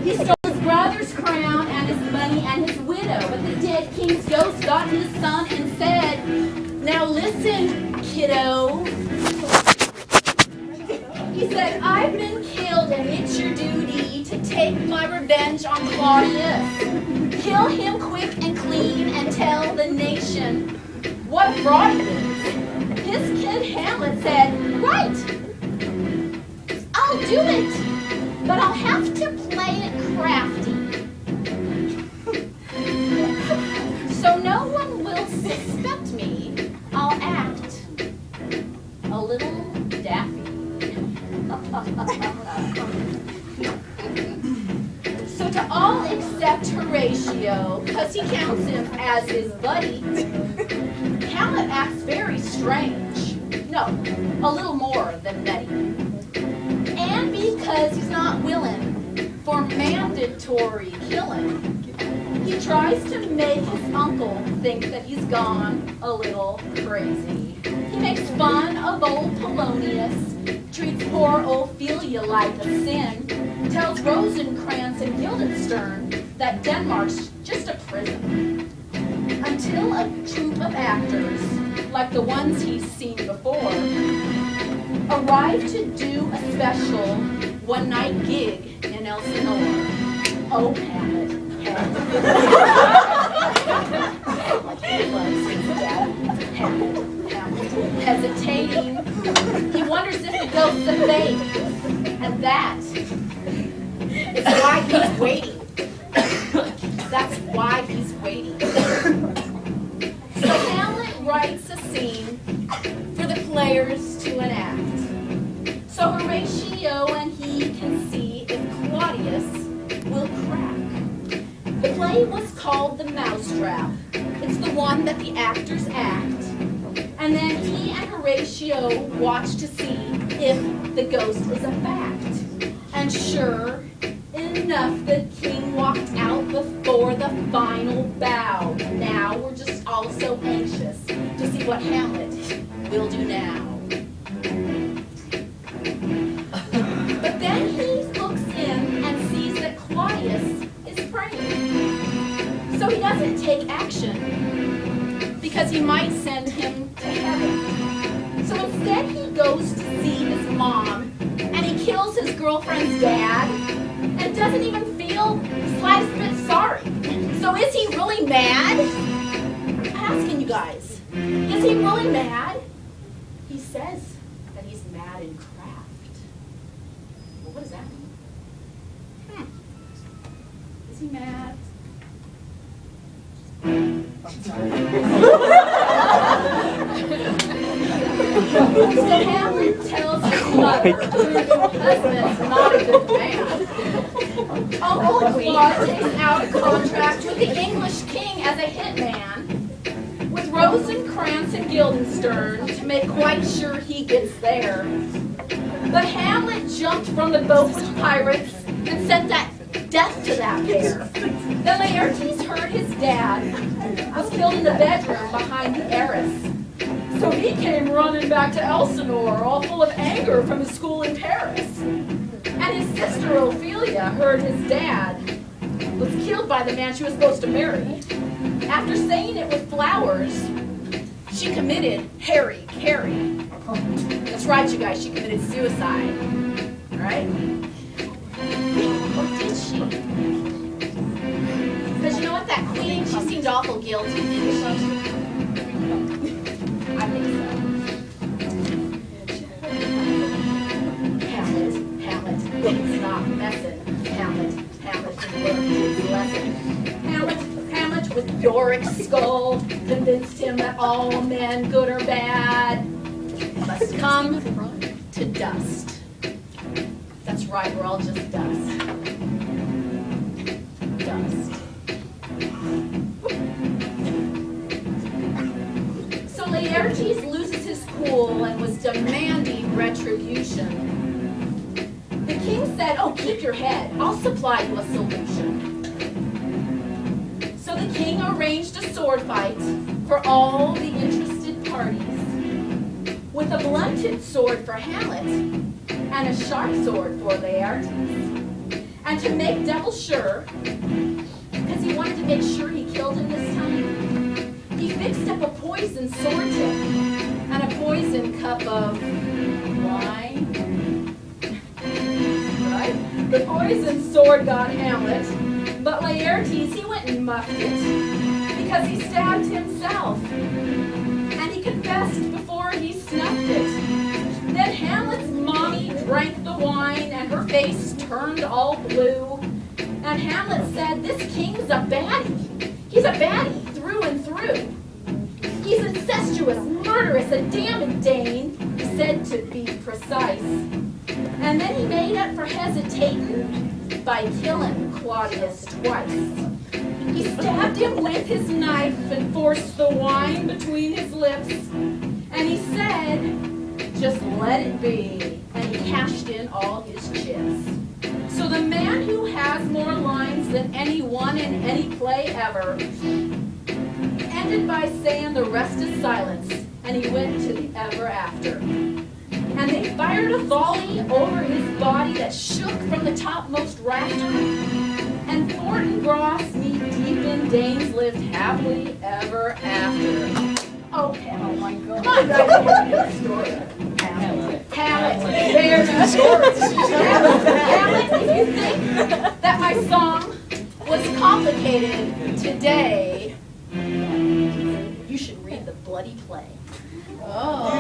He stole his brother's crown and his money and his widow. But the dead king's ghost got to his son and said, "Now listen, kiddo." He said, "I've been killed and it's your duty to take my revenge on Claudius. Kill him quick and clean and tell the nation what a fraud he is." His kid Hamlet said, "Right, I'll do it, but I'll have to play it crafty. So no one will suspect me. I'll act a little daffy." So to all except Horatio, because he counts him as his buddy, Hamlet acts very strange. No, a little more than nutty. And because he's not willing for mandatory killing, he tries to make his uncle think that he's gone a little crazy. He makes fun of old Polonius, treats poor Ophelia like a sin, tells Rosencrantz and Guildenstern that Denmark's just a prison. Until a troupe of actors, like the ones he's seen before, arrive to do a special one-night gig in Elsinore. Oh, Hamlet. Hamlet. Hesitating. He wonders if the ghost's a fake. And that is why he's waiting. That's why he's waiting. So Hamlet writes a scene for the players to enact. So Horatio and he can see if Claudius will crack. The play was called The Mousetrap. It's the one that the actors act. And then he and Horatio watch to see if the ghost is a fact. And sure enough, the king walked out before the final bow. Now we're just all so anxious to see what Hamlet will do now. But then he looks in and sees that Claudius is praying. So he doesn't take action because he might send him to heaven. So instead he goes to see his mom and he kills his girlfriend's dad and doesn't even feel the slightest bit sorry. So is he really mad? I'm asking you guys, is he really mad? He says that he's mad in craft. Well, what does that mean? Is he mad? So Hamlet tells his mother her husband's not a good man. Uncle Claude takes out a contract with the English king as a hitman with Rosencrantz and Guildenstern to make quite sure he gets there. But Hamlet jumped from the boat with pirates and sent that death to that pair. Then Laertes heard his dad was killed in the bedroom behind the arras. So he came running back to Elsinore, all full of anger from his school in Paris. And his sister Ophelia heard his dad was killed by the man she was supposed to marry. After saying it with flowers, she committed Harry. That's right, you guys, she committed suicide. Right? Or did she? Because you know what, that queen, she seemed awful guilty, didn't she? I think so. Hamlet, it's not messing. Hamlet learned his lesson. Hamlet with Yorick's skull convinced him that all men, good or bad, must come to dust. That's right, we're all just dust. Dust. So Laertes loses his cool and was demanding retribution. The king said, "Oh, keep your head. I'll supply you a solution." So the king arranged a sword fight for all the interested parties, with a blunted sword for Hamlet and a sharp sword for Laertes. And to make double sure, because he wanted to make sure he killed him this time, he fixed up a poisoned sword tip and a poisoned cup of wine. Right? The poisoned sword got Hamlet, but Laertes, he went and muffed it because he stabbed himself. And he confessed before he snuffed it. Then Hamlet's mommy drank the wine and her face turned all blue. And Hamlet said, this king's a baddie. He's a baddie through and through. He's incestuous, murderous, a damned Dane, said to be precise. And then he made up for hesitating by killing Claudius twice. He stabbed him with his knife and forced the wine between his lips. And he said, just let it be. And he cashed in all his chips. So the man who has more lines than anyone in any play ever ended by saying the rest is silence, and he went to the ever after. And they fired a volley over his body that shook from the topmost rafter. And Fort and Gross, knee deep in Danes, lived happily ever after. Oh, oh my God. My story. Hamlet. There's the story. Hamlet, if you think that my song was complicated today, you should read the bloody play. Oh.